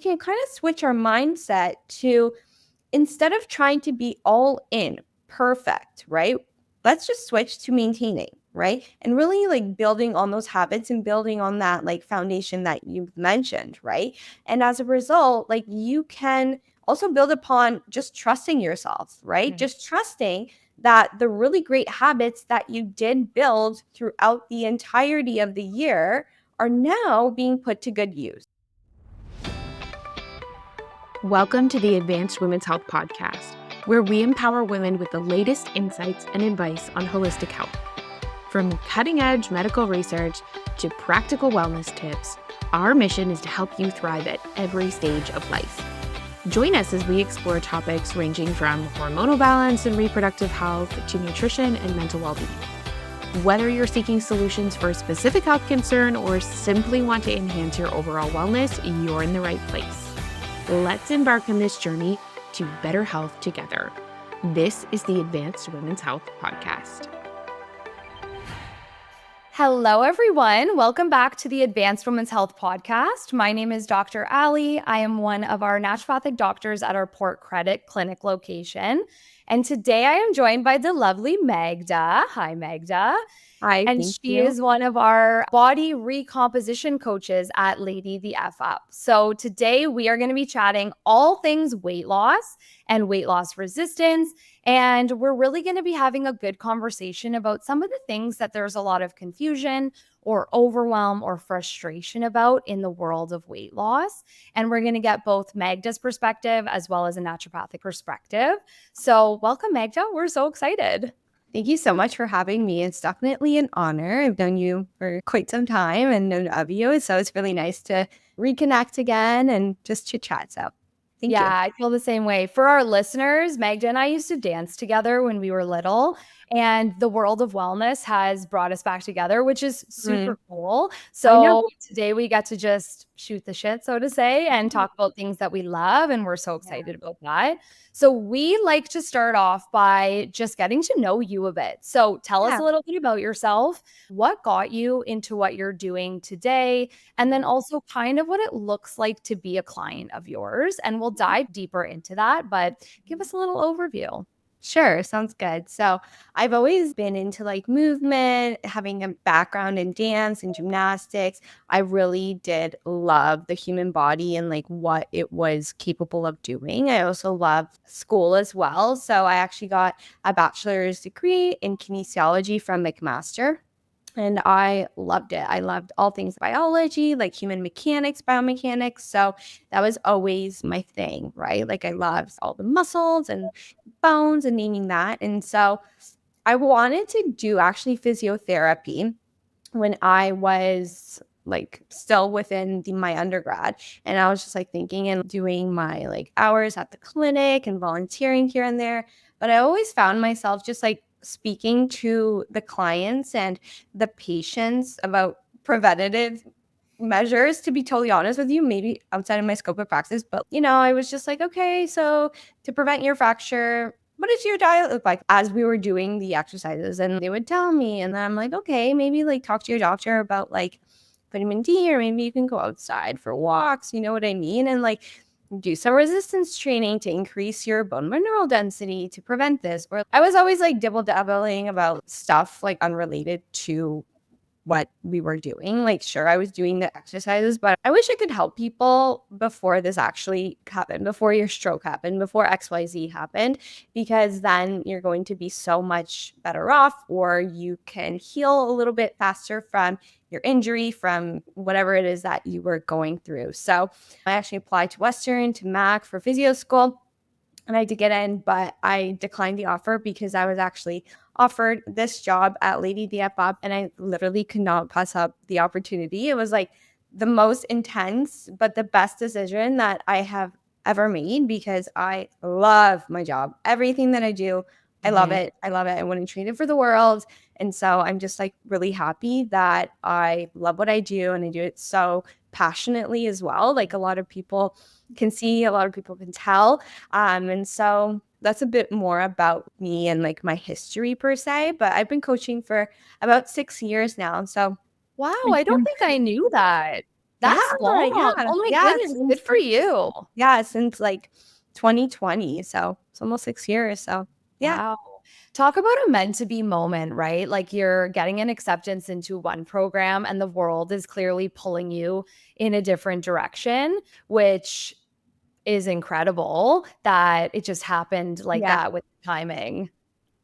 can kind of switch our mindset to, instead of trying to be all in, perfect, right? Let's just switch to maintaining, right? And really like building on those habits and building on that like foundation that you've mentioned, right? And as a result, like you can also build upon just trusting yourself, right? Just trusting that the really great habits that you did build throughout the entirety of the year are now being put to good use. Welcome to the Advanced Women's Health Podcast, where we empower women with the latest insights and advice on holistic health. From cutting-edge medical research to practical wellness tips, our mission is to help you thrive at every stage of life. Join us as we explore topics ranging from hormonal balance and reproductive health to nutrition and mental well-being. Whether you're seeking solutions for a specific health concern or simply want to enhance your overall wellness, you're in the right place. Let's embark on this journey to better health together. This is the Advanced Women's Health Podcast. Hello, everyone. Welcome back to the Advanced Women's Health Podcast. My name is Dr. Ali. I am one of our naturopathic doctors at our Port Credit Clinic location. And today I am joined by the lovely Magda. Hi, Magda. Hi, And thank she you. is one of our body recomposition coaches at Lady the F Up. So today we are going to be chatting all things weight loss and weight loss resistance. And we're really going to be having a good conversation about some of the things that there's a lot of confusion or overwhelm or frustration about in the world of weight loss. And we're going to get both Magda's perspective as well as a naturopathic perspective. So welcome, Magda. We're so excited. Thank you so much for having me. It's definitely an honor. I've known you for quite some time and known of you. So it's really nice to reconnect again and just chit chat. So thank you. I feel the same way. For our listeners, Magda and I used to dance together when we were little, and the world of wellness has brought us back together, which is super cool. So today we get to just shoot the shit, so to say, and talk about things that we love, and we're so excited about that. So we like to start off by just getting to know you a bit. So tell us a little bit about yourself. What got you into what you're doing today? And then also kind of what it looks like to be a client of yours. And we'll dive deeper into that, but give us a little overview. Sure, sounds good. So I've always been into like movement, having a background in dance and gymnastics. I really did love the human body and like what it was capable of doing. I also love school as well. So I actually got a bachelor's degree in kinesiology from McMaster. And I loved it. I loved all things biology, like human mechanics, biomechanics. So that was always my thing, right? Like I loved all the muscles and bones and naming that. And so I wanted to do actually physiotherapy when I was like still within my undergrad. And I was just like thinking and doing my like hours at the clinic and volunteering here and there. But I always found myself just like speaking to the clients and the patients about preventative measures, to be totally honest with you, maybe outside of my scope of practice. But, I was just like, okay, so to prevent your fracture, what does your diet look like? As we were doing the exercises, and they would tell me, and then I'm like, okay, maybe like talk to your doctor about like vitamin D, or maybe you can go outside for walks, you know what I mean? And like do some resistance training to increase your bone mineral density to prevent this. Or I was always like dibble-dabbling about stuff like unrelated to what we were doing. Like, sure, I was doing the exercises, but I wish I could help people before this actually happened, before your stroke happened, before XYZ happened, because then you're going to be so much better off, or you can heal a little bit faster from your injury, from whatever it is that you were going through. So I actually applied to Western, to Mac for physio school. And I did get in, but I declined the offer because I was actually offered this job at Lady the F Up, and I literally could not pass up the opportunity. It was like the most intense, but the best decision that I have ever made, because I love my job. Everything that I do, I love it. I love it. I wouldn't trade it for the world. And so I'm just like really happy that I love what I do, and I do it so passionately as well. Like a lot of people can see, a lot of people can tell. And so that's a bit more about me and like my history per se, but I've been coaching for about 6 years now. So wow, I don't think I knew that. That's long. Oh my goodness. Good for you. Yeah, since like 2020. So it's almost 6 years. So yeah. Wow. Talk about a meant to be moment, right? Like you're getting an acceptance into one program and the world is clearly pulling you in a different direction, which is incredible that it just happened like Yeah. that with timing.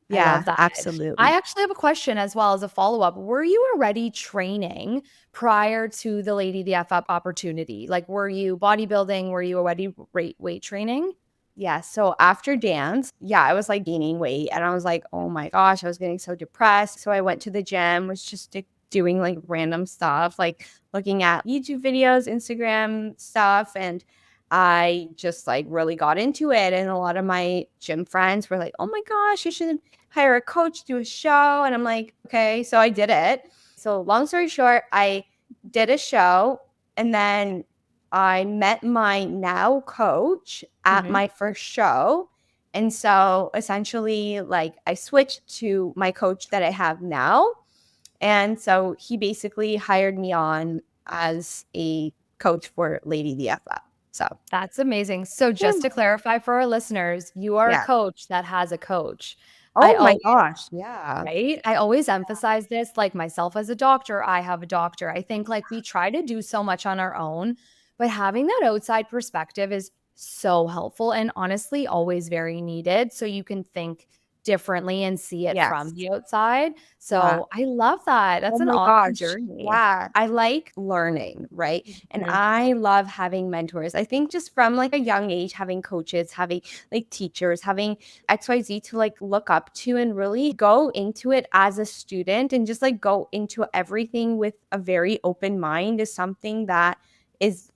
I love Yeah, that. I absolutely. actually have a question as well as a follow-up. Were you already training prior to the Lady the F Up opportunity? Like, were you bodybuilding? Were you already weight training? Yeah. So after dance, yeah, I was like gaining weight and I was like, oh my gosh, I was getting so depressed. So I went to the gym, was just doing like random stuff, like looking at YouTube videos, Instagram stuff. And I just like really got into it. And a lot of my gym friends were like, oh my gosh, you should hire a coach, do a show. And I'm like, okay. So I did it. So long story short, I did a show and then I met my now coach at Mhm. my first show. And so essentially, like, I switched to my coach that I have now. And so he basically hired me on as a coach for Lady the FF. So, That's amazing. So just to clarify for our listeners, you are a yeah. coach that has a coach. I Oh my always gosh. Yeah. Right? I always emphasize this, like myself as a doctor, I have a doctor. I think like we try to do so much on our own, but having that outside perspective is so helpful and honestly always very needed. So you can think differently and see it from Yes. the outside. Yeah. So I love that. Oh That's an my awesome gosh. journey. Yeah. I like learning, right? And Mhm. I love having mentors. I think just from like a young age, having coaches, having like teachers, having XYZ to like look up to and really go into it as a student and just like go into everything with a very open mind is something that is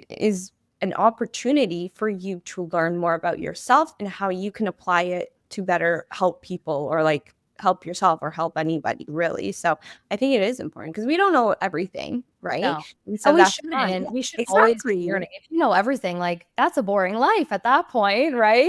is an opportunity for you to learn more about yourself and how you can apply it to better help people or like help yourself or help anybody really. So I think it is important because we don't know everything, right? No. And so And we that's fun. shouldn't. We should always be Exactly. learning. If you know everything, like that's a boring life at that point, right?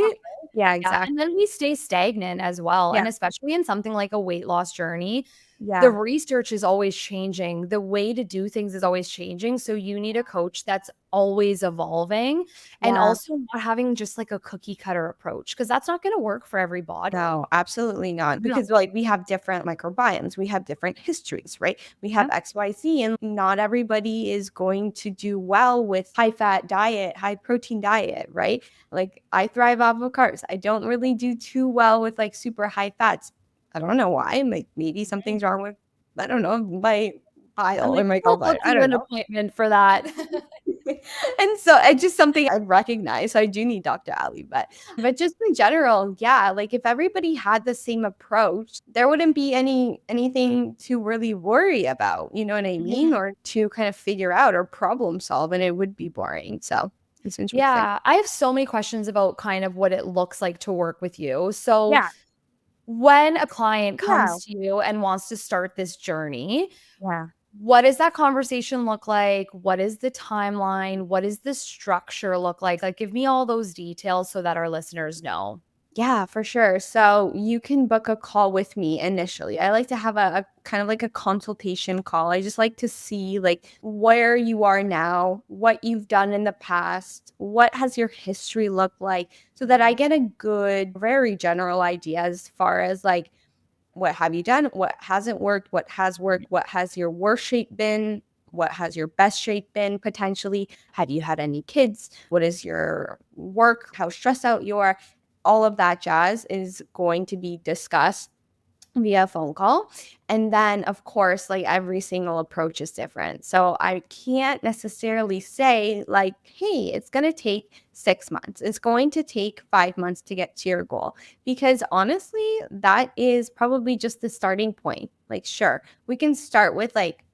Yeah, Yeah, exactly. and then we stay stagnant as well, Yeah. and especially in something like a weight loss journey, the Yeah. research is always changing, the way to do things is always changing, so you need a coach that's always evolving and Yeah. also not having just like a cookie cutter approach because that's not gonna work for every body. No, absolutely not. No. Because like we have different microbiomes, we have different histories, right? We have Yeah. XYZ, and not everybody is going to do well with high fat diet, high protein diet, right? Like I thrive off of carbs. I don't really do too well with like super high fats. I don't know why. Like maybe something's wrong with, I don't know, my And bile or maybe my we'll book gallbladder. I you don't an know. appointment for that. And so it's just something I recognize. So I do need Dr. Ali, but just in general, yeah, like if everybody had the same approach, there wouldn't be anything to really worry about, you know what I Yeah. mean? Or to kind of figure out or problem solve, and it would be boring. So it's interesting. Yeah, I have so many questions about kind of what it looks like to work with you. So, Yeah. when a client Yeah. comes to you and wants to start this journey, Yeah. what does that conversation look like? What is the timeline? What does the structure look like? Like, give me all those details so that our listeners know. Yeah, for sure. So you can book a call with me initially. I like to have a kind of like a consultation call. I just like to see like where you are now, what you've done in the past, what has your history looked like, so that I get a good, very general idea as far as like what have you done, what hasn't worked, what has worked, what has your worst shape been, what has your best shape been potentially, have you had any kids, what is your work, how stressed out you are, all of that jazz is going to be discussed via phone call. And then, of course, like every single approach is different. So I can't necessarily say, like, hey, it's going to take 6 months. It's going to take 5 months to get to your goal. Because honestly, that is probably just the starting point. Like, sure, we can start with like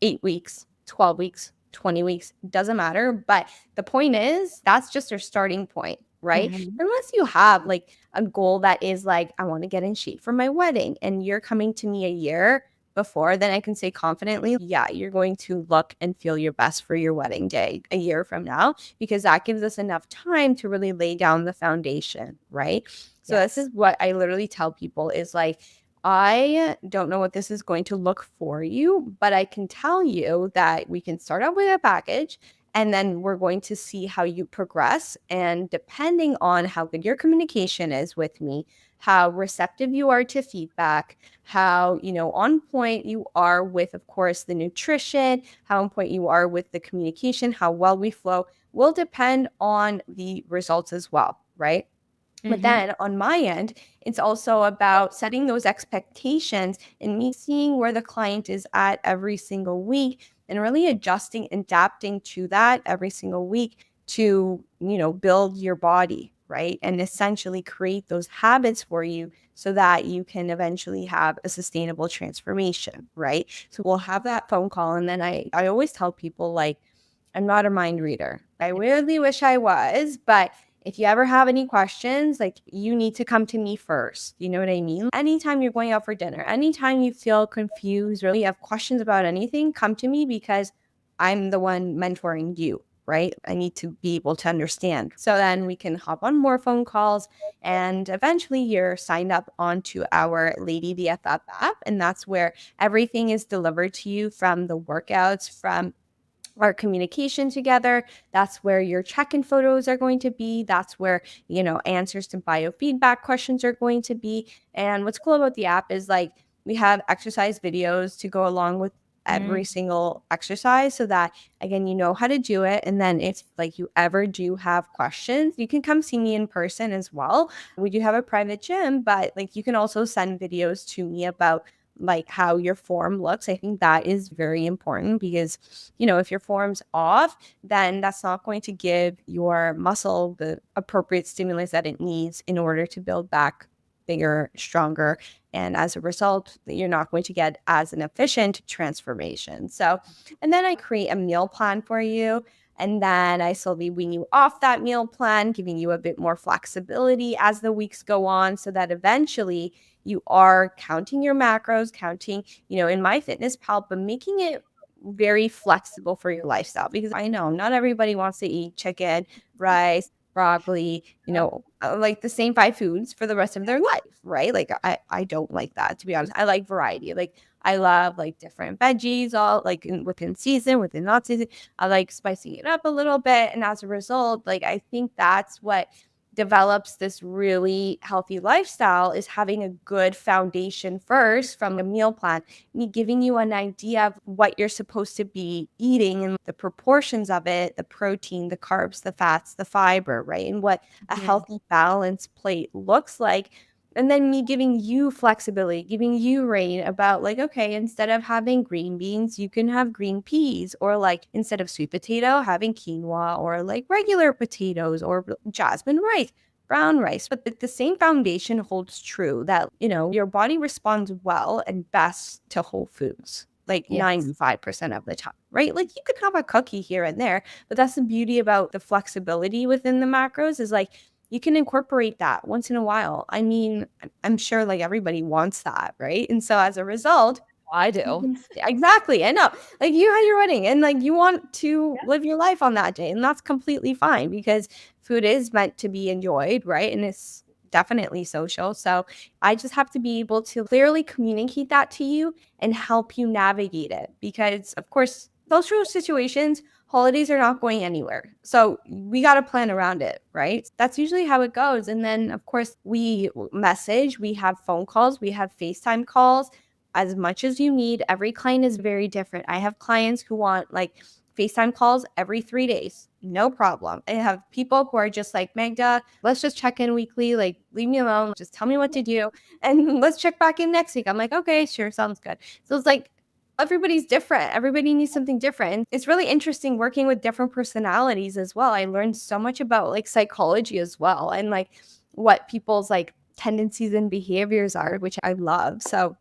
8 weeks, 12 weeks, 20 weeks, doesn't matter. But the point is, that's just our starting point, right? Mhm. Unless you have like a goal that is like, I want to get in shape for my wedding, and you're coming to me a year before, then I can say confidently, yeah, you're going to look and feel your best for your wedding day a year from now, because that gives us enough time to really lay down the foundation, right? So this Yes. is what I literally tell people is like, I don't know what this is going to look for you, but I can tell you that we can start out with a package and then we're going to see how you progress. And depending on how good your communication is with me, how receptive you are to feedback, how, on point you are with, of course, the nutrition, how on point you are with the communication, how well we flow will depend on the results as well, right? But then on my end, it's also about setting those expectations and me seeing where the client is at every single week and really adjusting, adapting to that every single week to, build your body, right? And essentially create those habits for you so that you can eventually have a sustainable transformation, right? So we'll have that phone call. And then I always tell people, like, I'm not a mind reader. I really wish I was, but if you ever have any questions, like, you need to come to me first. You know what I mean? Anytime you're going out for dinner, anytime you feel confused or you have questions about anything, come to me because I'm the one mentoring you, right? I need to be able to understand. So then we can hop on more phone calls and eventually you're signed up onto our Lady BFF app. And that's where everything is delivered to you, from the workouts, from our communication together. That's where your check-in photos are going to be. That's where, answers to biofeedback questions are going to be. And what's cool about the app is, like, we have exercise videos to go along with every single exercise so that, again, you know how to do it. And then if, like, you ever do have questions, you can come see me in person as well. We do have a private gym, but, like, you can also send videos to me about, like, how your form looks. I think that is very important because, if your form's off, then that's not going to give your muscle the appropriate stimulus that it needs in order to build back bigger, stronger. And as a result, you're not going to get as an efficient transformation. So, and then I create a meal plan for you. And then I slowly wean you off that meal plan, giving you a bit more flexibility as the weeks go on so that eventually you are counting your macros, counting, in my fitness pal, but making it very flexible for your lifestyle. Because I know not everybody wants to eat chicken, rice, broccoli, like the same five foods for the rest of their life, right? Like, I don't like that, to be honest. I like variety. Like, I love, like, different veggies, all, like, within season, within not season. I like spicing it up a little bit. And as a result, like, I think that's what develops this really healthy lifestyle, is having a good foundation first from a meal plan, me giving you an idea of what you're supposed to be eating and the proportions of it, the protein, the carbs, the fats, the fiber, right? And what a healthy balanced plate looks like. And then me giving you flexibility, giving you rain about, like, okay, instead of having green beans, you can have green peas, or, like, instead of sweet potato, having quinoa, or, like, regular potatoes, or jasmine rice, brown rice. But the same foundation holds true that, your body responds well and best to whole foods, like, 95% of the time, right? Like, you could have a cookie here and there, but that's the beauty about the flexibility within the macros, is, like, you can incorporate that once in a while. I mean, I'm sure, like, everybody wants that, right? And so as a result, I do. exactly. I know. Like, you had your wedding and, like, you want to live your life on that day. And that's completely fine because food is meant to be enjoyed, right? And it's definitely social. So I just have to be able to clearly communicate that to you and help you navigate it. Because, of course, social situations, holidays are not going anywhere. So we got to plan around it, right? That's usually how it goes. And then, of course, we message, we have phone calls, we have FaceTime calls as much as you need. Every client is very different. I have clients who want, like, FaceTime calls every 3 days. No problem. I have people who are just like, Magda, let's just check in weekly. Like, leave me alone. Just tell me what to do. And let's check back in next week. I'm like, okay, sure. Sounds good. So it's like, everybody's different. Everybody needs something different. And it's really interesting working with different personalities as well. I learned so much about, like, psychology as well, and, like, what people's, like, tendencies and behaviors are, which I love. So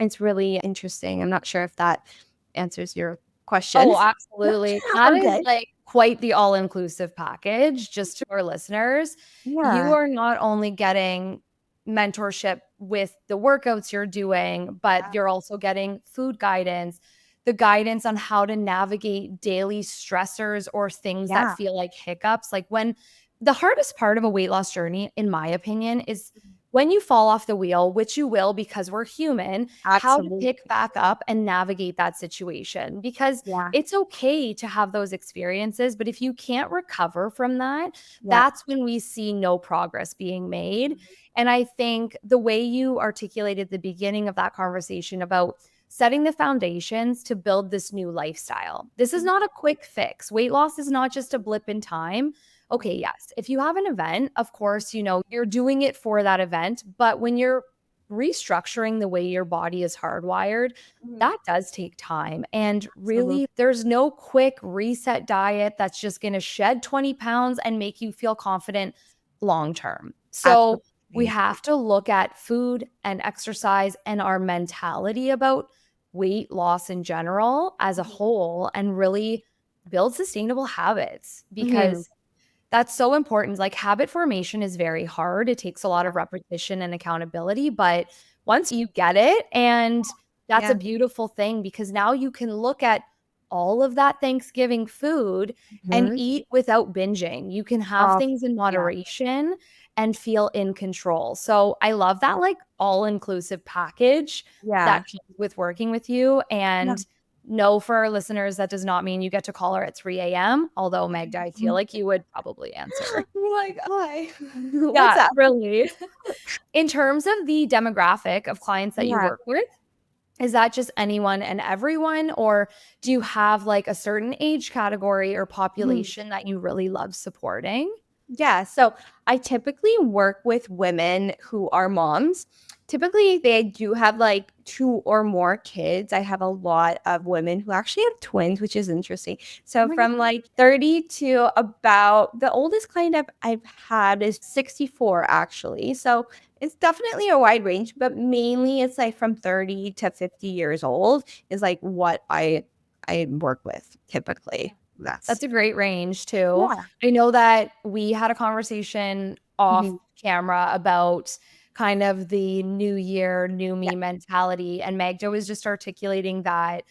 it's really interesting. I'm not sure if that answers your question. Oh, absolutely. That is, Okay. like, quite the all-inclusive package. Just to our listeners, you Yeah. are not only getting mentorship with the workouts you're doing, but you're also getting food guidance, the guidance on how to navigate daily stressors or things that Yeah. feel like hiccups. Like, when the hardest part of a weight loss journey, in my opinion, is when you fall off the wheel, which you will because we're human, how to Absolutely. pick back up and navigate that situation. Because Yeah. it's okay to have those experiences, but if you can't recover from that, Yeah. that's when we see no progress being made. And I think the way you articulated the beginning of that conversation about setting the foundations to build this new lifestyle. This is not a quick fix. Weight loss is not just a blip in time. Okay, yes. If you have an event, of course, you're doing it for that event, but when you're restructuring the way your body is hardwired, that does take time. And Absolutely. really, there's no quick reset diet that's just going to shed 20 pounds and make you feel confident long term. So, we Absolutely. have to look at food and exercise and our mentality about weight loss in general as a whole and really build sustainable habits Mhm. because that's so important. Like habit formation is very hard. It takes a lot of repetition and accountability, but once you get it, and that's a Yeah. beautiful thing because now you can look at all of that Thanksgiving food and Mhm. eat without binging. You can have Oh, things in yeah. moderation and feel in control. So I love that like all-inclusive package that Yeah. comes with working with you. Yeah. And no, for our listeners, that does not mean you get to call her at 3 a.m. Although, Magda, I feel Mhm. like you would probably answer. You're like, "Hi. What's Yeah, up?" really. In terms of the demographic of clients that you Yeah. work with, is that just anyone and everyone? Or do you have like a certain age category or Mhm. population that you really love supporting? Yeah, so I typically work with women who are moms. Typically, they do have like two or more kids. I have a lot of women who actually have twins, which is interesting. Oh So my God. from like 30 to about the oldest client I've had is 64, actually. So it's definitely a wide range, but mainly it's like from 30 to 50 years old is like what I work with typically. That's That's a great range too. yeah. I know that we had a conversation off Mhm. camera about kind of the new year, new Yeah. me mentality. And Magda was just articulating that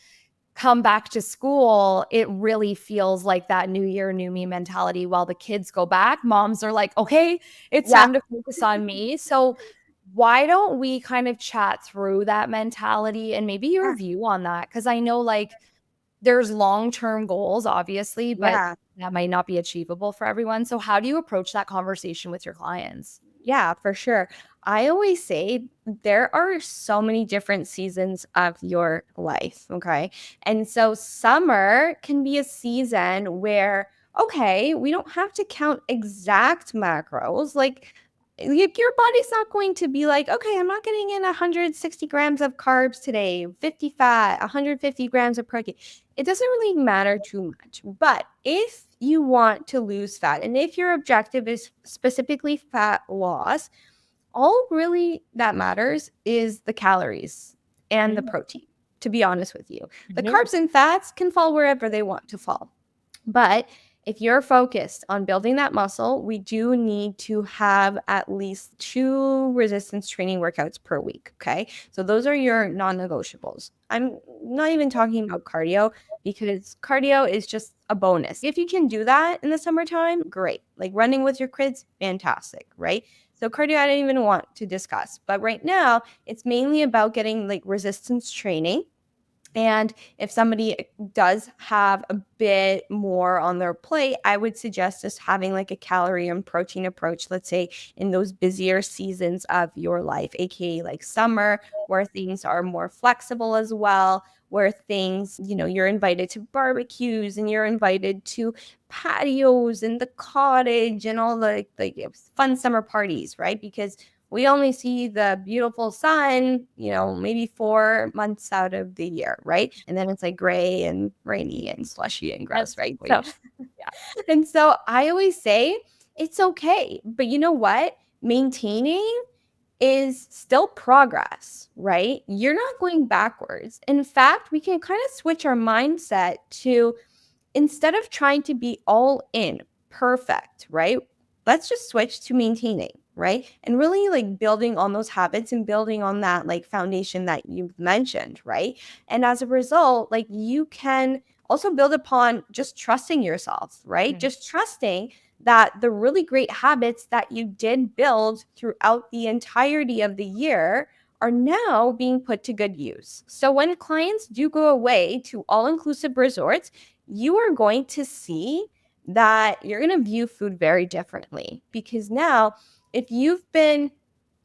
come back to school, it really feels like that new year, new me mentality. While the kids go back, moms are like, okay, it's Yeah. time to focus on me. So, why don't we kind of chat through that mentality and maybe your Yeah. view on that? Because I know like there's long-term goals, obviously, but Yeah. that might not be achievable for everyone. So how do you approach that conversation with your clients? Yeah, for sure. I always say there are so many different seasons of your life. Okay. And so summer can be a season where, okay, we don't have to count exact macros. Like, your body's not going to be like, okay, I'm not getting in 160 grams of carbs today, 50 fat, 150 grams of protein. It doesn't really matter too much. But if you want to lose fat, and if your objective is specifically fat loss, all really that matters is the calories and the Mm, protein, to be honest with you. The mhm, carbs and fats can fall wherever they want to fall. But if you're focused on building that muscle, we do need to have at least 2 resistance training workouts per week. Okay. So those are your non negotiables. I'm not even talking about cardio because cardio is just a bonus. If you can do that in the summertime, great. Like running with your kids, fantastic. Right. So cardio, I don't even want to discuss. But right now, it's mainly about getting like resistance training. And if somebody does have a bit more on their plate, I would suggest just having like a calorie and protein approach, let's say in those busier seasons of your life, aka like summer, where things are more flexible as well, where things, you're invited to barbecues and you're invited to patios and the cottage and all the fun summer parties, right? Because we only see the beautiful sun, maybe 4 months out of the year, right? And then it's like gray and rainy and slushy and gross, right? So, absolutely. Yeah. and so I always say it's okay. But you know what? Maintaining is still progress, right? You're not going backwards. In fact, we can kind of switch our mindset to instead of trying to be all in, perfect, right? Let's just switch to maintaining, right? And really like building on those habits and building on that like foundation that you've mentioned, right? And as a result, like you can also build upon just trusting yourself, right? Mhm. Just trusting that the really great habits that you did build throughout the entirety of the year are now being put to good use. So when clients do go away to all-inclusive resorts, you are going to see that you're going to view food very differently, because now if you've been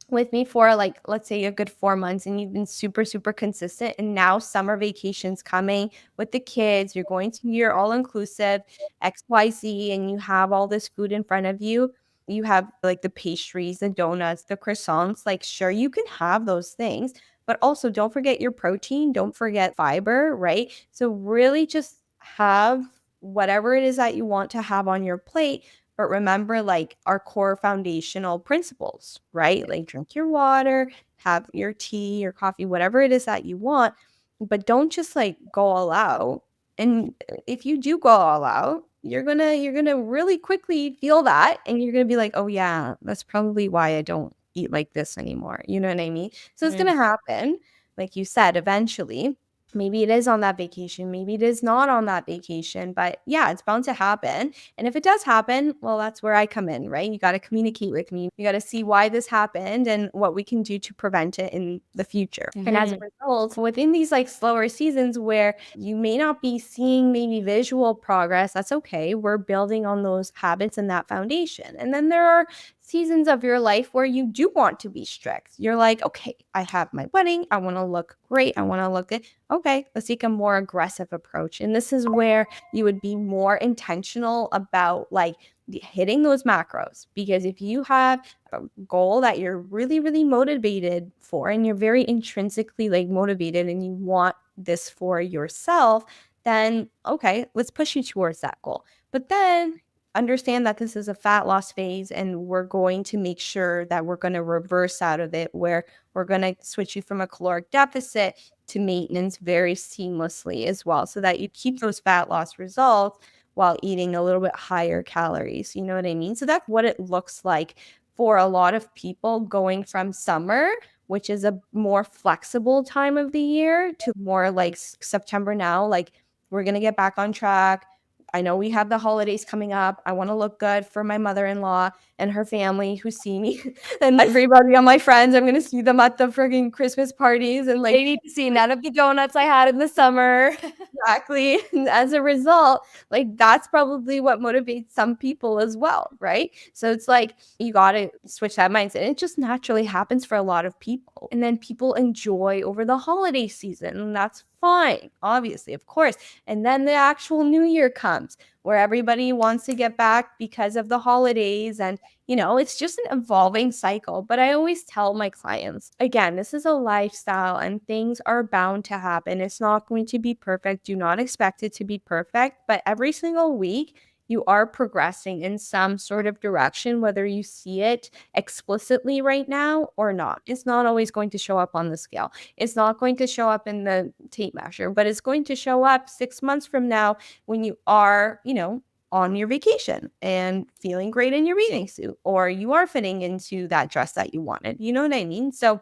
with me for like, let's say a good 4 months and you've been super, super consistent, and now summer vacation's coming with the kids, you're going to your all-inclusive XYZ and you have all this food in front of you. You have like the pastries, the donuts, the croissants. Like, sure, you can have those things, but also don't forget your protein, don't forget fiber, right? So really just have whatever it is that you want to have on your plate, but remember, like, our core foundational principles, right? Like, drink your water, have your tea, your coffee, whatever it is that you want, but don't just like go all out. And if you do go all out, you're gonna really quickly feel that, and you're gonna be like, oh yeah, that's probably why I don't eat like this anymore. You know what I mean? So it's gonna happen, like you said, eventually. Maybe it is on that vacation, maybe it is not on that vacation, but yeah, it's bound to happen. And if it does happen, well, that's where I come in, right? You got to communicate with me. You got to see why this happened and what we can do to prevent it in the future. And as a result, within these like slower seasons where you may not be seeing maybe visual progress, that's okay. We're building on those habits and that foundation. And then there are seasons of your life where you do want to be strict. You're like, okay, I have my wedding. I want to look great. I want to look good. Okay, let's take a more aggressive approach. And this is where you would be more intentional about like hitting those macros. Because if you have a goal that you're really, really motivated for, and you're very intrinsically like motivated and you want this for yourself, then okay, let's push you towards that goal. But then understand that this is a fat loss phase, and we're going to make sure that we're going to reverse out of it, where we're going to switch you from a caloric deficit to maintenance very seamlessly as well, so that you keep those fat loss results while eating a little bit higher calories. You know what I mean? So that's what it looks like for a lot of people going from summer, which is a more flexible time of the year, to more like September now. Like, we're going to get back on track. I know we have the holidays coming up. I want to look good for my mother-in-law and her family who see me, and everybody on my friends. I'm going to see them at the freaking Christmas parties, and like, They need to see none of the donuts I had in the summer. exactly. And as a result, like, that's probably what motivates some people as well, right? So it's like you got to switch that mindset. It just naturally happens for a lot of people. And then people enjoy over the holiday season, and that's fine, obviously, of course. And then the actual new year comes where everybody wants to get back because of the holidays. And, you know, it's just an evolving cycle. But I always tell my clients, again, this is a lifestyle and things are bound to happen. It's not going to be perfect. Do not expect it to be perfect. But every single week, you are progressing in some sort of direction, whether you see it explicitly right now or not. It's not always going to show up on the scale. It's not going to show up in the tape measure, but it's going to show up 6 months from now when you are, you know, on your vacation and feeling great in your bathing suit, or you are fitting into that dress that you wanted. You know what I mean? So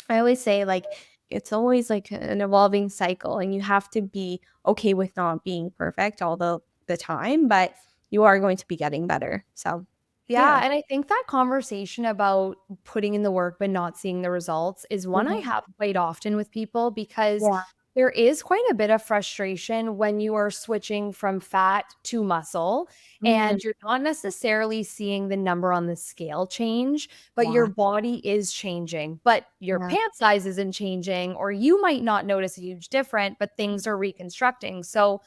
I always say, like, it's always like an evolving cycle, and you have to be okay with not being perfect all the time, but you are going to be getting better. So Yeah, and I think that conversation about putting in the work but not seeing the results is one I have quite often with people, because Yeah. there is quite a bit of frustration when you are switching from fat to muscle Mhm. and you're not necessarily seeing the number on the scale change, but your Yeah. body is changing, but your Yeah. pant size isn't changing, or you might not notice a huge difference, but things are reconstructing. So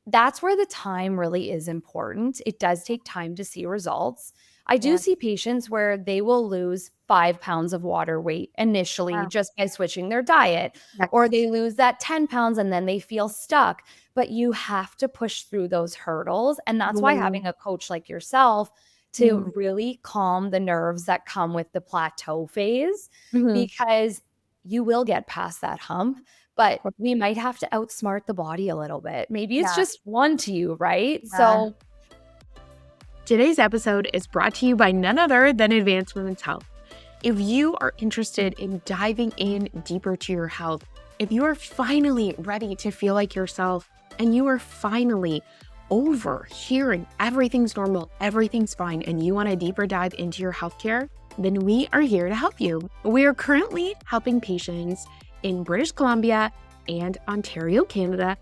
that's where the time really is important. It does take time to see results. I do Yeah. see patients where they will lose 5 pounds of water weight initially Wow. just by switching their diet, or Yes. they lose that 10 pounds and then they feel stuck. But you have to push through those hurdles. And that's why Mhm. having a coach like yourself Mhm. to really calm the nerves that come with the plateau phase, Mhm. because you will get past that hump, but we might have to outsmart the body a little bit. Maybe it's Yeah. just one to you, right? Yeah. So Today's episode is brought to you by none other than Advanced Women's Health. If you are interested in diving in deeper to your health, if you are finally ready to feel like yourself, and you are finally over hearing everything's normal, everything's fine, and you want a deeper dive into your healthcare, then we are here to help you. We are currently helping patients in British Columbia and Ontario, Canada.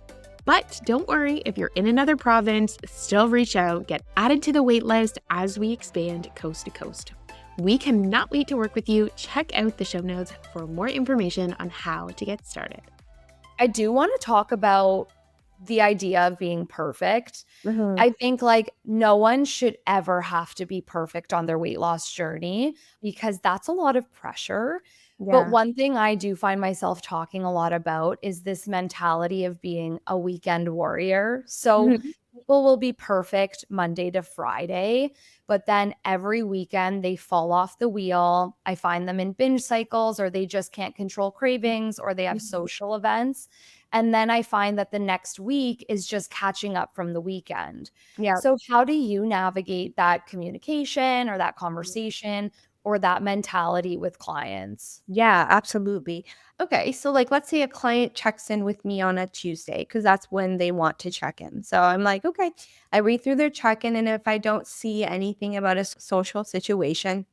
But don't worry, if you're in another province, still reach out, get added to the waitlist as we expand coast to coast. We cannot wait to work with you. Check out the show notes for more information on how to get started. I do want to talk about the idea of being perfect. I think like no one should ever have to be perfect on their weight loss journey because that's a lot of pressure. But one thing I do find myself talking a lot about is this mentality of being a weekend warrior. So people will be perfect Monday to Friday, but then every weekend they fall off the wheel. I find them in binge cycles, or they just can't control cravings, or they have social events. And then I find that the next week is just catching up from the weekend. Yeah. So how do you navigate that communication or that conversation or that mentality with clients? Yeah, absolutely. Okay, so like let's say a client checks in with me on a Tuesday because that's when they want to check in. So I'm like, okay, I read through their check-in, and if I don't see anything about a social situation,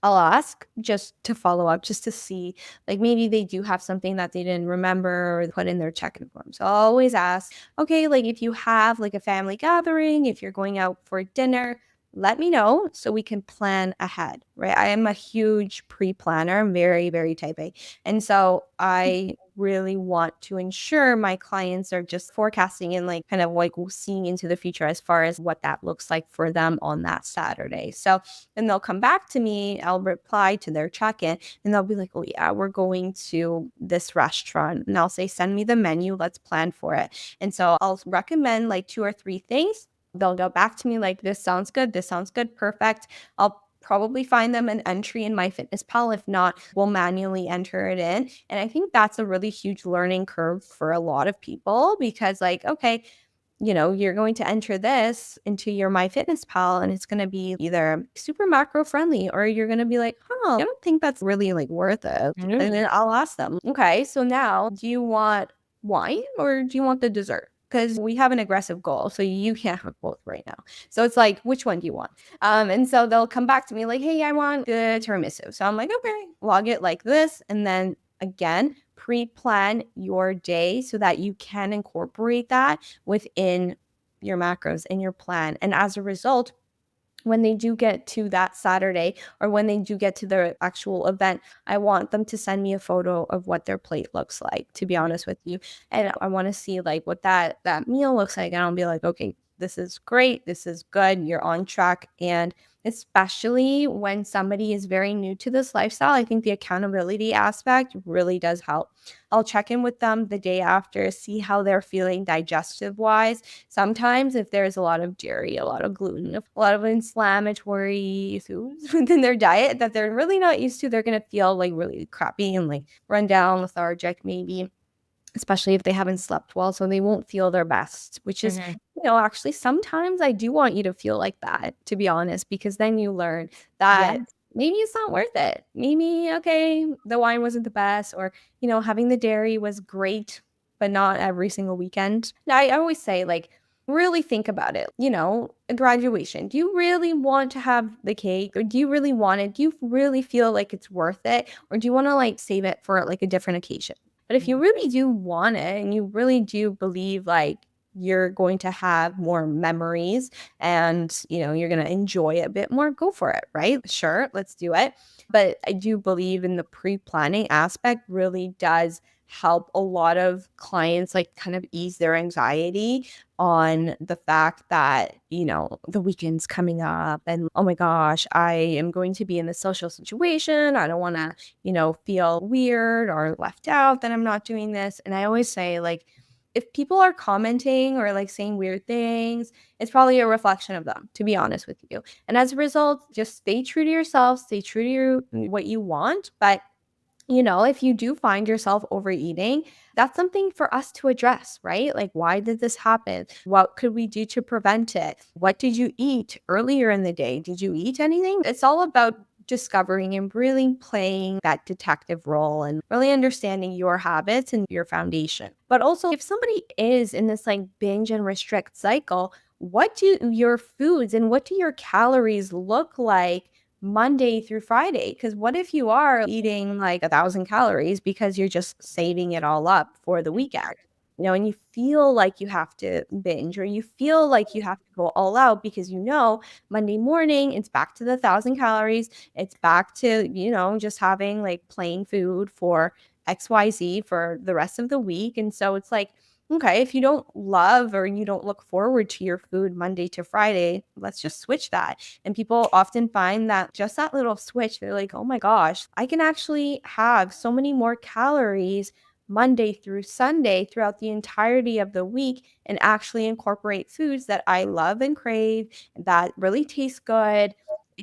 I'll ask just to follow up, just to see, like maybe they do have something that they didn't remember or put in their check-in form. So I'll always ask, okay, like if you have like a family gathering, if you're going out for dinner, let me know so we can plan ahead, right? I am a huge pre-planner. I'm very, very type A. And so I really want to ensure my clients are just forecasting and like kind of like seeing into the future as far as what that looks like for them on that Saturday. So and they'll come back to me, I'll reply to their check-in, and they'll be like, oh yeah, we're going to this restaurant. And I'll say, send me the menu, let's plan for it. And so I'll recommend like 2 or 3 things. They'll go back to me like, this sounds good, perfect. I'll probably find them an entry in MyFitnessPal. If not, we'll manually enter it in. And I think that's a really huge learning curve for a lot of people because like, okay, you're going to enter this into your MyFitnessPal and it's going to be either super macro friendly or you're going to be like, I don't think that's really like worth it. And then I'll ask them, okay, so now do you want wine or do you want the dessert? Because we have an aggressive goal. So you can't have both right now. So it's like, which one do you want? And so they'll come back to me like, hey, I want the tiramisu. So I'm like, okay, log it like this. And then again, pre-plan your day so that you can incorporate that within your macros and your plan. And as a result, when they do get to that Saturday or when they do get to their actual event, I want them to send me a photo of what their plate looks like, to be honest with you. And I want to see like what that meal looks like. And I'll be like, okay, this is great. This is good. You're on track. And especially when somebody is very new to this lifestyle, I think the accountability aspect really does help. I'll check in with them the day after, see how they're feeling digestive wise. Sometimes if there's a lot of dairy, a lot of gluten, a lot of inflammatory foods within their diet that they're really not used to, they're going to feel like really crappy and like run down, lethargic maybe, especially if they haven't slept well. So they won't feel their best, which is, actually sometimes I do want you to feel like that, to be honest, because then you learn that maybe it's not worth it. Maybe, okay, the wine wasn't the best, or, having the dairy was great, but not every single weekend. Now, I always say, like, really think about it. A graduation. Do you really want to have the cake, or do you really want it? Do you really feel like it's worth it, or do you want to like save it for like a different occasion? But if you really do want it and you really do believe like you're going to have more memories and, you're going to enjoy it a bit more, go for it, right? Sure, let's do it. But I do believe in the pre-planning aspect really does help a lot of clients like kind of ease their anxiety on the fact that, the weekend's coming up and oh my gosh, I am going to be in this social situation. I don't want to, feel weird or left out that I'm not doing this. And I always say like, if people are commenting or like saying weird things, it's probably a reflection of them, to be honest with you. And as a result, just stay true to yourself, stay true to what you want. But if you do find yourself overeating, that's something for us to address, right? Like, why did this happen? What could we do to prevent it? What did you eat earlier in the day? Did you eat anything? It's all about discovering and really playing that detective role and really understanding your habits and your foundation. But also, if somebody is in this like binge and restrict cycle, what do your foods and what do your calories look like Monday through Friday? Because what if you are eating like 1,000 calories because you're just saving it all up for the weekend? And you feel like you have to binge or you feel like you have to go all out because Monday morning it's back to the 1,000 calories. It's back to, just having like plain food for XYZ for the rest of the week. And so it's like, okay, if you don't love or you don't look forward to your food Monday to Friday, let's just switch that. And people often find that just that little switch, they're like, oh my gosh, I can actually have so many more calories Monday through Sunday throughout the entirety of the week and actually incorporate foods that I love and crave that really taste good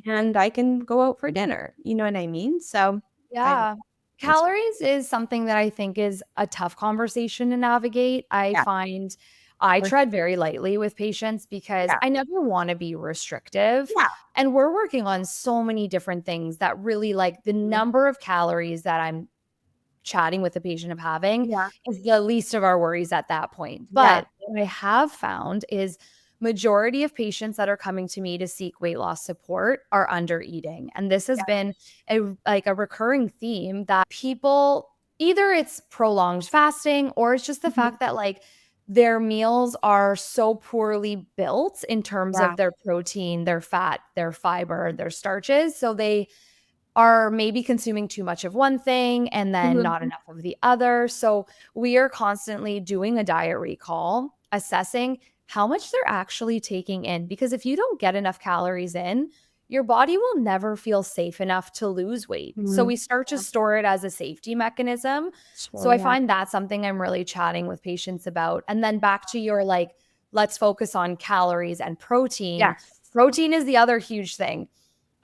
and I can go out for dinner. You know what I mean? So I Yeah. that's Calories is something that I think is a tough conversation to navigate. I yeah, find I for tread very lightly with patients because yeah, I never want to be restrictive. yeah, And we're working on so many different things that really like the mhm, number of calories that I'm chatting with the patient of having yeah, is the least of our worries at that point. yeah, But what I have found is majority of patients that are coming to me to seek weight loss support are under eating. And this has yeah, been a recurring theme that people either it's prolonged fasting or it's just the mhm, fact that like their meals are so poorly built in terms yeah, of their protein, their fat, their fiber, their starches. So they are maybe consuming too much of one thing and then not mhm, enough of the other. So we are constantly doing a diet recall, assessing how much they're actually taking in. Because if you don't get enough calories in, your body will never feel safe enough to lose weight. So mhm, we start to yeah, store it as a safety mechanism. So sure, I yeah, find that's something I'm really chatting with patients about. And then back to your like, let's focus on calories and protein. yes, Protein is the other huge thing.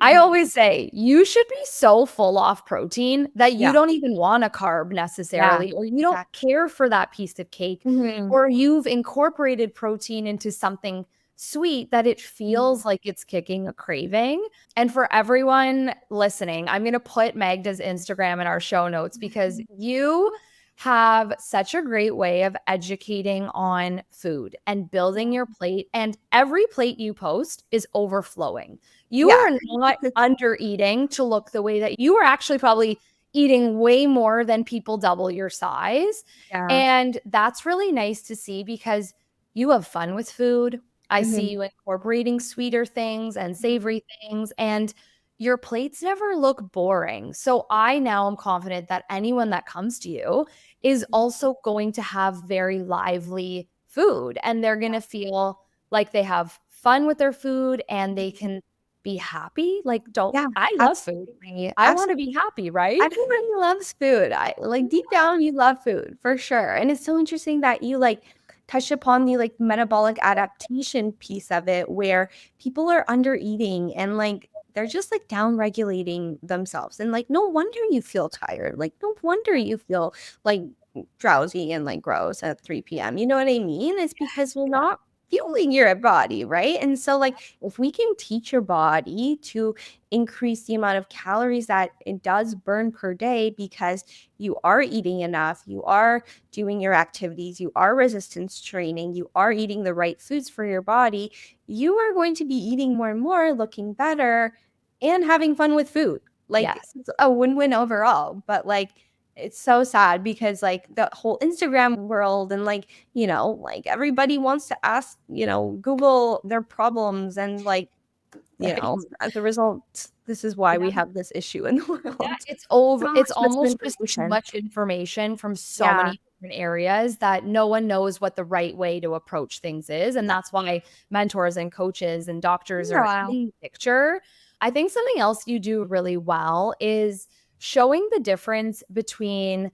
I mhm, always say you should be so full off protein that you yeah, don't even want a carb yeah, necessarily, or you don't exactly. care for that piece of cake, Mhm, or you've incorporated protein into something sweet that it mhm, feels like it's kicking a craving. And for everyone listening, I'm going to put Magda's Instagram in our show notes because mhm, you have such a great way of educating on food and building your plate. And every plate you post is overflowing. You yeah, are not under eating to look the way that you are actually probably eating way more than people double your size. yeah, And that's really nice to see because you have fun with food. I see mhm, you incorporating sweeter things and mhm, savory things, and your plates never look boring. So I now am confident that anyone that comes to you is also going to have very lively food and they're going to feel like they have fun with their food and they mhm. can be happy. Like, don't Yeah, I love food. absolutely, I want to absolutely. be happy, right? Everybody loves food. I like deep down you love food for sure. And it's so interesting that you like touched upon the like metabolic adaptation piece of it where people are under eating and like they're just like down regulating themselves. And like no wonder you feel tired. Like no wonder you feel like drowsy and like gross at 3 p.m. You know what I mean? It's because you're Yeah. not fueling your body, right? And so like if we can teach your body to increase the amount of calories that it does burn per day because you are eating enough, you are doing your activities, you are resistance training, you are eating the right foods for your body, you are going to be eating more and more, looking better, and having fun with food. Like Yes. it's a win-win overall. But like it's so sad because like the whole Instagram world and like, like everybody wants to ask, Google their problems and like Right. as a result, this is why we Yeah. have this issue in the Yeah, world. it's over So it's much almost just too misinformation. much information from so Yeah. many different areas that no one knows what the right way to approach things is, and Yeah. that's why mentors and coaches and doctors are Yeah. in the picture. I think something else you do really well is showing the difference between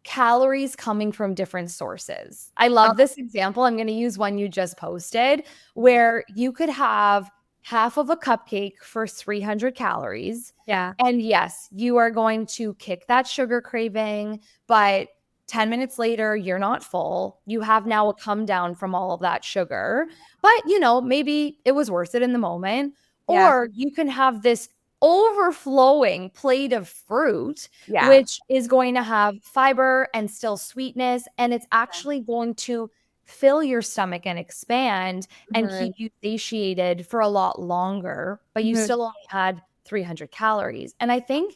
calories coming from different sources. I Oh, love this example. I'm going to use one you just posted where you could have half of a cupcake for 300 calories. yeah. And yes, you are going to kick that sugar craving, but 10 minutes later, you're not full. You have now a come down from all of that sugar. But, maybe it was worth it in the moment. Yeah. Or you can have this overflowing plate of fruit, Yeah. which is going to have fiber and still sweetness. And it's actually going to fill your stomach and expand and keep you satiated for a lot longer, but you still only had 300 calories. And I think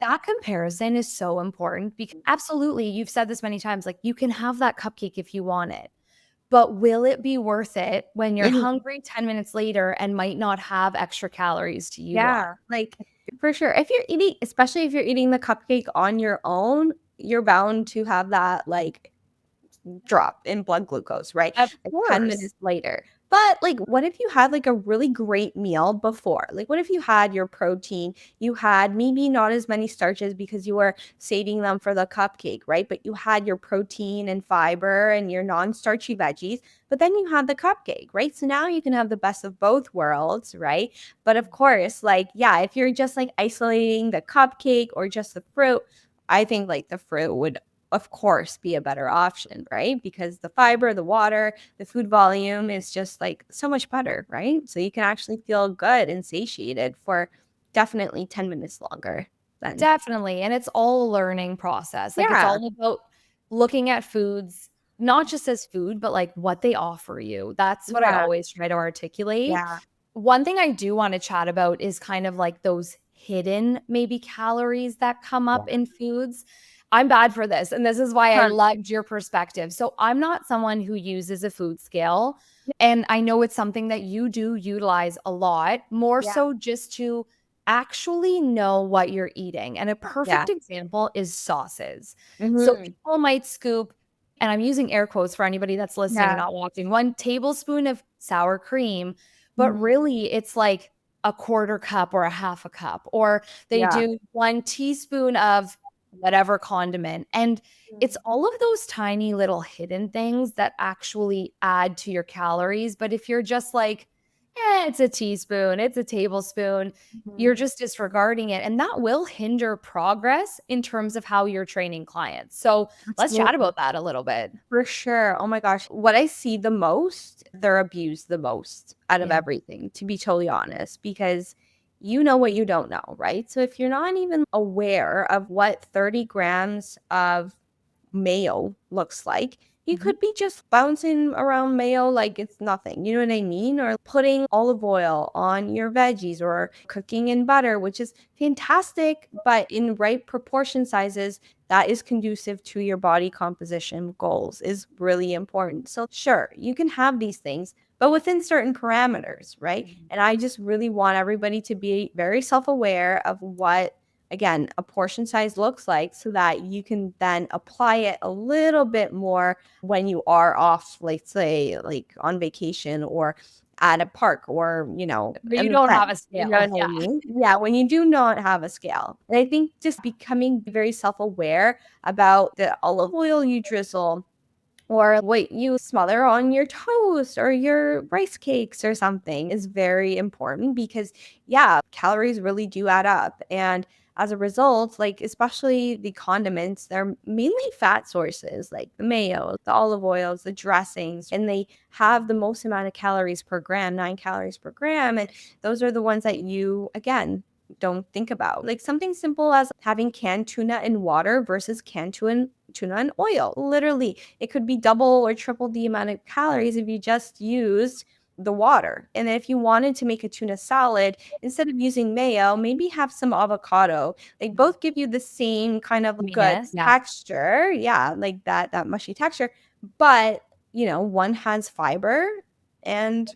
that comparison is so important because absolutely, you've said this many times, like you can have that cupcake if you want it, but will it be worth it when you're hungry 10 minutes later and might not have extra calories to utilize? Yeah, like for sure. If you're eating, especially if you're eating the cupcake on your own, you're bound to have that like drop in blood glucose, right? Of Like 10 course. minutes later. But like, what if you had like a really great meal before? Like, what if you had your protein? You had maybe not as many starches because you were saving them for the cupcake, right? But you had your protein and fiber and your non-starchy veggies, but then you had the cupcake, right? So now you can have the best of both worlds, right? But of course, like, yeah, if you're just like isolating the cupcake or just the fruit, I think like the fruit would of course be a better option, right? Because the fiber, the water, the food volume is just like so much better, right? So you can actually feel good and satiated for definitely 10 minutes longer then. Definitely. And it's all a learning process. Like it's Yeah. all about looking at foods, not just as food, but like what they offer you. That's what I Yeah. always try to articulate. Yeah. One thing I do want to chat about is kind of like those hidden maybe calories that come up in foods. I'm bad for this. And this is why I Huh. loved your perspective. So I'm not someone who uses a food scale. And I know it's something that you do utilize a lot, more Yeah. so just to actually know what you're eating. And a Yeah. perfect example is sauces. So Hmm. people might scoop, and I'm using air quotes for anybody that's listening and Yeah. not watching, 1 tablespoon of sour cream, but Mhm. really it's like a quarter cup or a half a cup, or they Yeah. do 1 teaspoon of whatever condiment. And it's all of those tiny little hidden things that actually add to your calories. But if you're just like, it's a teaspoon, it's a tablespoon, you're Mhm. just disregarding it. And that will hinder progress in terms of how you're training clients. So let's chat Absolutely. about that a little bit. For sure. Oh my gosh. What I see the most, they're abused the most out of Yeah. everything, to be totally honest, because you know what you don't know, right? So if you're not even aware of what 30 grams of mayo looks like, you Mhm. could be just bouncing around mayo like it's nothing. You know what I mean? Or putting olive oil on your veggies or cooking in butter, which is fantastic, but in right proportion sizes, that is conducive to your body composition goals is really important. So sure, you can have these things, but within certain parameters, right? And I just really want everybody to be very self-aware of what again, a portion size looks like so that you can then apply it a little bit more when you are off, like say, like on vacation or at a park or, But you an don't event. have a You know scale. what I Yeah. mean? Yeah, when you do not have a scale. And I think just becoming very self-aware about the olive oil you drizzle or what you smother on your toast or your rice cakes or something is very important because, yeah, calories really do add up. And as a result, like, especially the condiments, they're mainly fat sources like the mayo, the olive oils, the dressings, and they have the most amount of calories per gram, 9 calories per gram. And those are the ones that you, again, don't think about. Like something simple as having canned tuna in water versus canned tuna in oil. Literally, it could be double or triple the amount of calories if you just used the water. And if you wanted to make a tuna salad, instead of using mayo, maybe have some avocado. They both give you the same kind of good Creaminess. Yeah. texture. Yeah, like that mushy texture. But, one has fiber and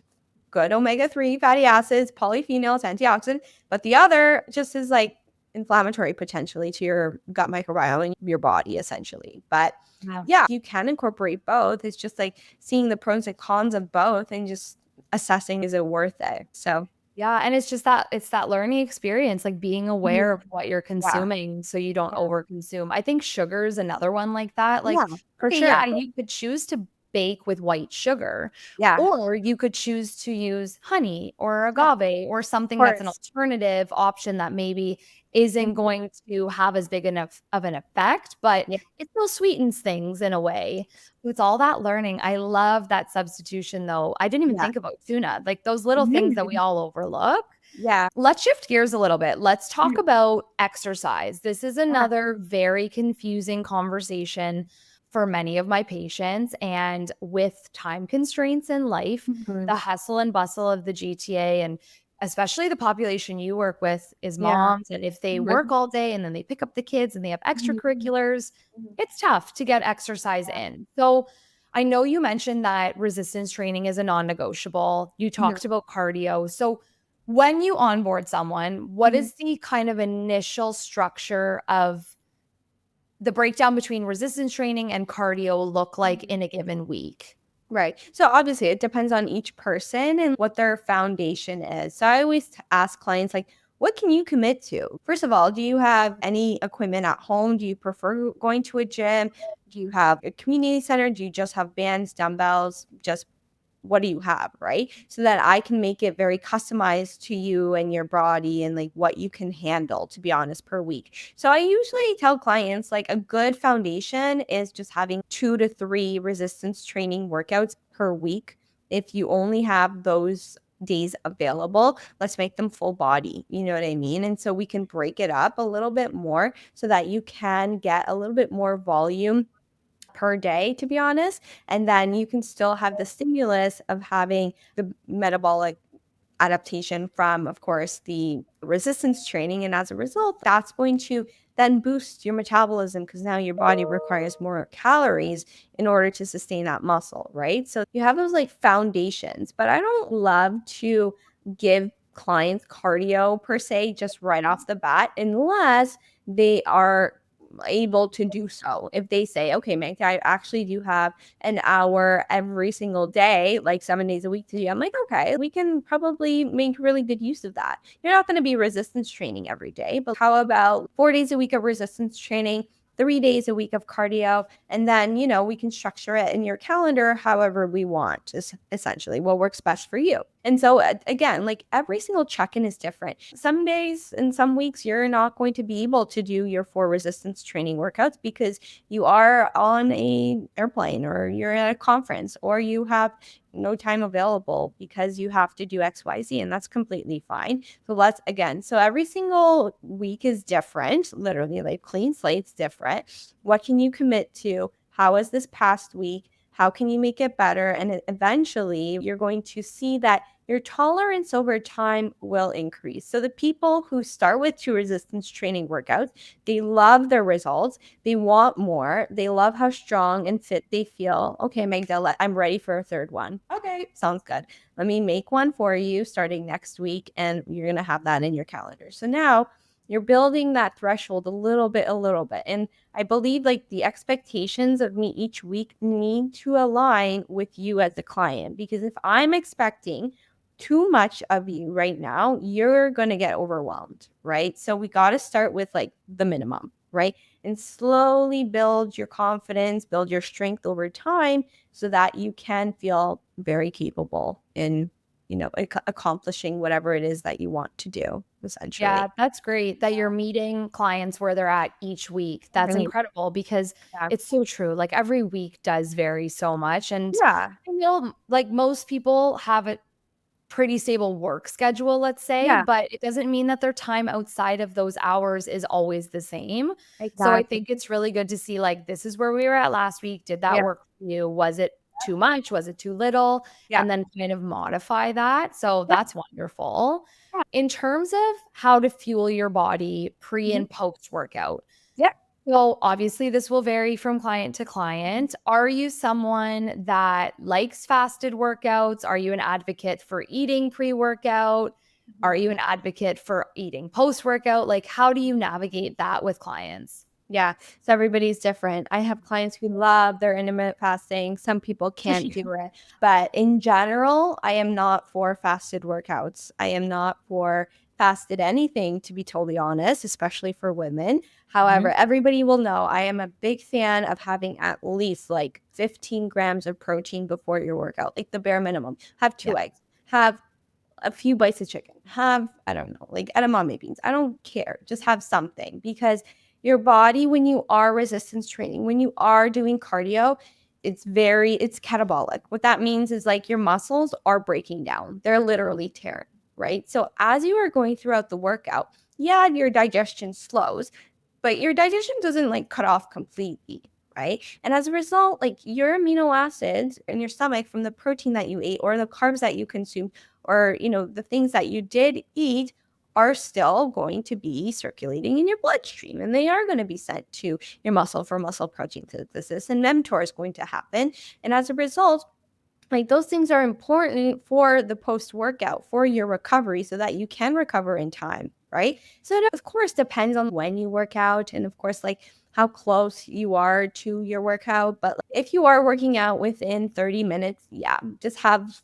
good omega-3 fatty acids, polyphenols, antioxidants, but the other just is like inflammatory potentially to your gut microbiome and your body essentially. But Wow. yeah, you can incorporate both. It's just like seeing the pros and cons of both and just assessing is it worth it. So, Yeah, and it's that learning experience, like being aware mhm, of what you're yeah, consuming so you don't yeah, overconsume. I think sugar is another one like that. yeah, Like, for okay, sure. yeah, you could choose to bake with white sugar, Yeah, or you could choose to use honey or yeah, of agave or something that's an course. alternative option that maybe isn't Mhm, going to have as big enough of an effect, but yeah, it still sweetens things in a way. It's all that learning. I love that substitution though. I didn't even yeah. think about tuna. Like those little things that we Mhm. all overlook. Yeah. Let's shift gears a little bit. Let's talk about exercise. This is another very confusing conversation for many of my patients. And with time constraints in life, Mhm. the hustle and bustle of the GTA, and especially the population you work with is Yeah. moms. And if they Mhm. work all day and then they pick up the kids and they have Mhm. extracurriculars, Mhm. it's tough to get exercise in. So I know you mentioned that resistance training is a non negotiable. You Mhm. talked about cardio. So when you onboard someone, what Mhm. is the kind of initial structure of the breakdown between resistance training and cardio look like Mhm. in a given week? Right. So obviously it depends on each person and what their foundation is. So I always ask clients like, what can you commit to? First of all, do you have any equipment at home? Do you prefer going to a gym? Do you have a community center? Do you just have bands, dumbbells? Just what do you have, right? So that I can make it very customized to you and your body and like what you can handle, to be honest, per week. So I usually tell clients like a good foundation is just having 2 to 3 resistance training workouts per week. If you only have those days available, let's make them full body. You know what I mean? And so we can break it up a little bit more so that you can get a little bit more volume per day, to be honest. And then you can still have the stimulus of having the metabolic adaptation from, of course, the resistance training. And as a result, that's going to then boost your metabolism because now your body requires more calories in order to sustain that muscle, right? So you have those like foundations, but I don't love to give clients cardio per se just right off the bat unless they are able to do so. If they say, okay, Magda, I actually do have an hour every single day, like 7 days a week to do. I'm like, okay, we can probably make really good use of that. You're not going to be resistance training every day, but how about 4 days a week of resistance training, 3 days a week of cardio, and then, we can structure it in your calendar however we want, is essentially what works best for you. And so, again, like every single check in is different. Some days and some weeks, you're not going to be able to do your 4 resistance training workouts because you are on a airplane or you're at a conference or you have no time available because you have to do XYZ, and that's completely fine. So so every single week is different, literally like clean slate's different. What can you commit to? How was this past week? How can you make it better? And eventually you're going to see that your tolerance over time will increase. So the people who start with 2 resistance training workouts, they love their results. They want more. They love how strong and fit they feel. Okay, Magda, I'm ready for a third one. Okay, sounds good. Let me make one for you starting next week, and you're going to have that in your calendar. So now you're building that threshold a little bit, a little bit. And I believe like the expectations of me each week need to align with you as a client, because if I'm expecting too much of you right now, you're going to get overwhelmed, right? So we got to start with like the minimum, right? And slowly build your confidence, build your strength over time so that you can feel very capable in, accomplishing whatever it is that you want to do, essentially. Yeah, that's great that you're meeting clients where they're at each week. That's Right. incredible because Yeah. it's so true. Like every week does vary so much. And Yeah. I know like most people have a pretty stable work schedule, let's say, Yeah. but it doesn't mean that their time outside of those hours is always the same. So I Exactly. think it's really good to see like this is where we were at last week. Did that Yeah. work for you? Was it too much? Was it too little? Yeah. And then kind of modify that. So Yeah. that's wonderful. Yeah. In terms of how to fuel your body pre Mhm. and post workout, Yeah. so obviously this will vary from client to client. Are you someone that likes fasted workouts? Are you an advocate for eating pre-workout? Are you an advocate for eating post-workout? Like how do you navigate that with clients? Yeah. So everybody's different. I have clients who love their intermittent fasting. Some people can't do it. But in general, I am not for fasted workouts. I am not for fasted anything, to be totally honest, especially for women. However, Mhm. everybody will know I am a big fan of having at least like 15 grams of protein before your workout, like the bare minimum. Have Yeah. 2 eggs, have a few bites of chicken, have, I don't know, like edamame beans. I don't care. Just have something, because your body, when you are resistance training, when you are doing cardio, it's catabolic. What that means is like your muscles are breaking down. They're literally tearing, right? So as you are going throughout the workout, yeah, your digestion slows, but your digestion doesn't like cut off completely, right? And as a result, like your amino acids in your stomach from the protein that you ate or the carbs that you consumed or, the things that you did eat are still going to be circulating in your bloodstream, and they are going to be sent to your muscle for muscle protein synthesis, and mTOR is going to happen. And as a result, like those things are important for the post workout, for your recovery, so that you can recover in time, right? So it of course depends on when you work out, and of course like how close you are to your workout. But if you are working out within 30 minutes, yeah, just have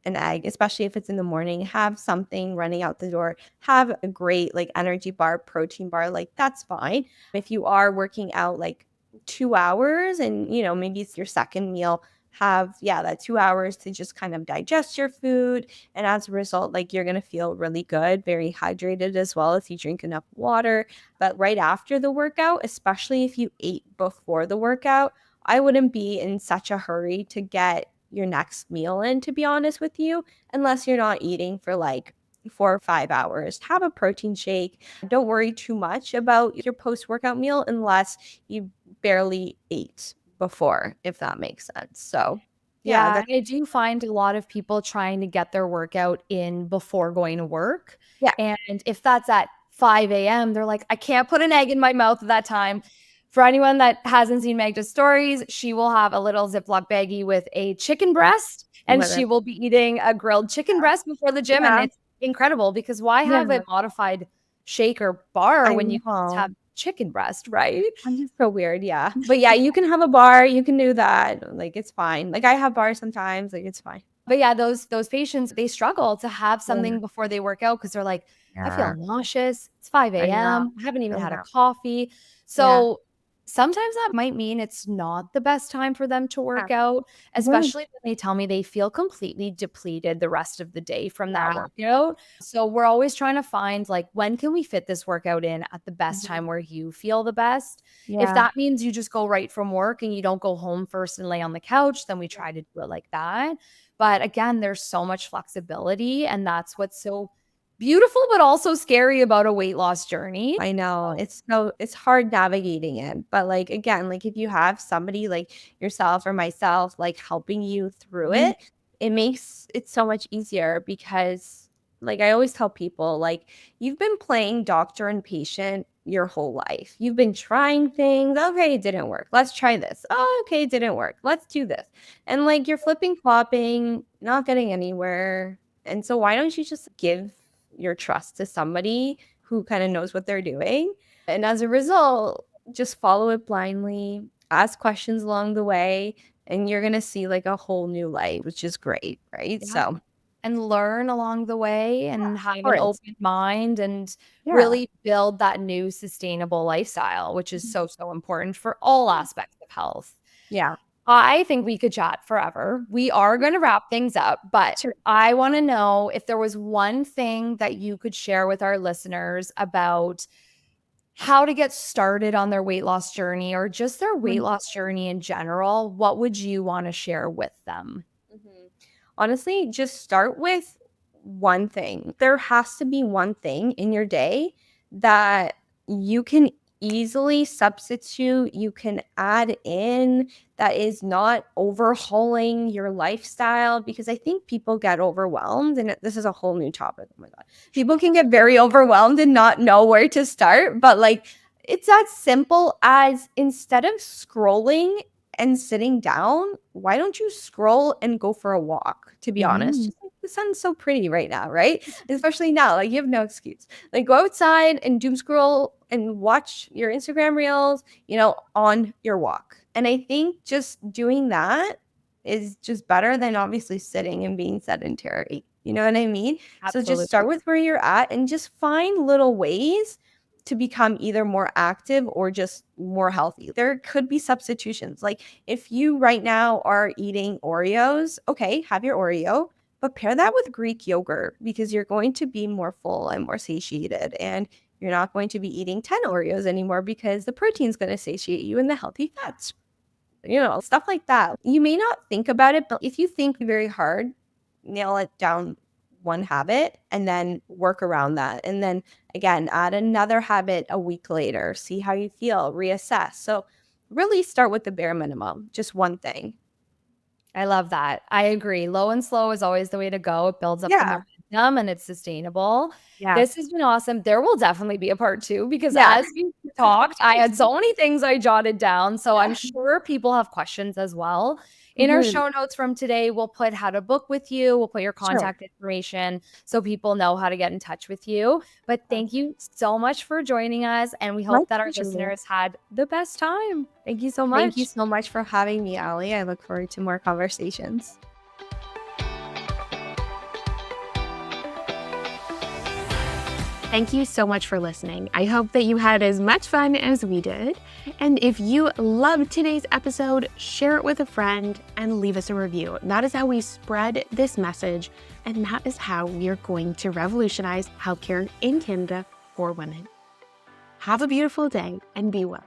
an egg, especially if it's in the morning. Have something running out the door. Have a great like energy bar, protein bar, like that's fine. If you are working out like 2 hours and maybe it's your second meal, have that 2 hours to just kind of digest your food. And as a result, like you're gonna feel really good, very hydrated as well if you drink enough water. But right after the workout, especially if you ate before the workout, I wouldn't be in such a hurry to get your next meal in, to be honest with you, unless you're not eating for like 4 or 5 hours. Have a protein shake. Don't worry too much about your post workout meal unless you barely ate before, if that makes sense. So, yeah, Yeah, that's, and I do find a lot of people trying to get their workout in before going to work. yeah, And if that's at 5 a.m., they're like, I can't put an egg in my mouth at that time. For anyone that hasn't seen Magda's stories, she will have a little Ziploc baggie with a chicken breast, and she literally. will be eating a grilled chicken breast before the gym. And Yeah, it's incredible because why have yeah, a modified shake or bar I when you can just know. have chicken breast, right? I'm just so weird, yeah. But yeah, you can have a bar, you can do that. Like it's fine. Like I have bars sometimes, like it's fine. But yeah, those patients, they struggle to have Yeah, something before they work out because they're like, I feel yeah. nauseous. It's 5 I know. a.m. I haven't even I had a know. coffee. Yeah. So sometimes that might mean it's not the best time for them to Yeah. work out, Mhm. especially when they tell me they feel completely depleted the rest of the day from that Yeah. workout. So we're always trying to find like, when can we fit this workout in at the best Mhm. time where you feel the best? If Yeah. that means you just go right from work and you don't go home first and lay on the couch, then we try to do it like that. But again, there's so much flexibility, and that's what's so beautiful, but also scary about a weight loss journey. I know. It's hard navigating it. But like again, like if you have somebody like yourself or myself like helping you through Mhm. it, it makes it so much easier because like I always tell people like you've been playing doctor and patient your whole life. You've been trying things. Okay, it didn't work. Let's try this. Oh, okay, it didn't work. Let's do this. And like you're flipping flopping, not getting anywhere. And so why don't you just give your trust to somebody who kind of knows what they're doing? And as a result, just follow it blindly, ask questions along the way, and you're going to see like a whole new light, which is great, right? Yeah. So, And learn along the way and have of an course. open mind and Yeah. really build that new sustainable lifestyle, which is so, so important for all aspects of health. Yeah. I think we could chat forever. We are going to wrap things up, but Sure. I want to know if there was one thing that you could share with our listeners about how to get started on their weight loss journey or just their weight Mhm. loss journey in general. What would you want to share with them? Mhm. Honestly, just start with one thing. There has to be one thing in your day that you can easily substitute, you can add in that is not overhauling your lifestyle, because I think people get overwhelmed, and this is a whole new topic. Oh my God. People can get very overwhelmed and not know where to start, but like it's as simple as instead of scrolling and sitting down, why don't you scroll and go for a walk? To be honest, Mhm. just like the sun's so pretty right now, right? Especially now, like you have no excuse. Like go outside and doom scroll and watch your Instagram reels, on your walk. And I think just doing that is just better than obviously sitting and being sedentary. You know what I mean? So just start Absolutely. with where you're at and just find little ways to become either more active or just more healthy. There could be substitutions. Like if you right now are eating Oreos, okay, have your Oreo, but pair that with Greek yogurt because you're going to be more full and more satiated. And you're not going to be eating 10 Oreos anymore because the protein's going to satiate you and the healthy fats, stuff like that. You may not think about it, but if you think very hard, nail it down one habit and then work around that. And then again, add another habit a week later, see how you feel, reassess. So really start with the bare minimum, just one thing. I love that. I agree. Low and slow is always the way to go. It builds up the Yeah. momentum and it's sustainable. Yeah. This has been awesome. There will definitely be a part 2 because Yeah. as we talked, I had so many things I jotted down. So I'm sure people have questions as well. In our Mhm. show notes from today, we'll put how to book with you. We'll put your Sure. contact information so people know how to get in touch with you. But thank you so much for joining us. And we My hope that our pleasure. listeners had the best time. Thank you so Thank you much. so much for having me, Allie. I look forward to more conversations. Thank you so much for listening. I hope that you had as much fun as we did. And if you loved today's episode, share it with a friend and leave us a review. That is how we spread this message, and that is how we are going to revolutionize healthcare in Canada for women. Have a beautiful day and be well.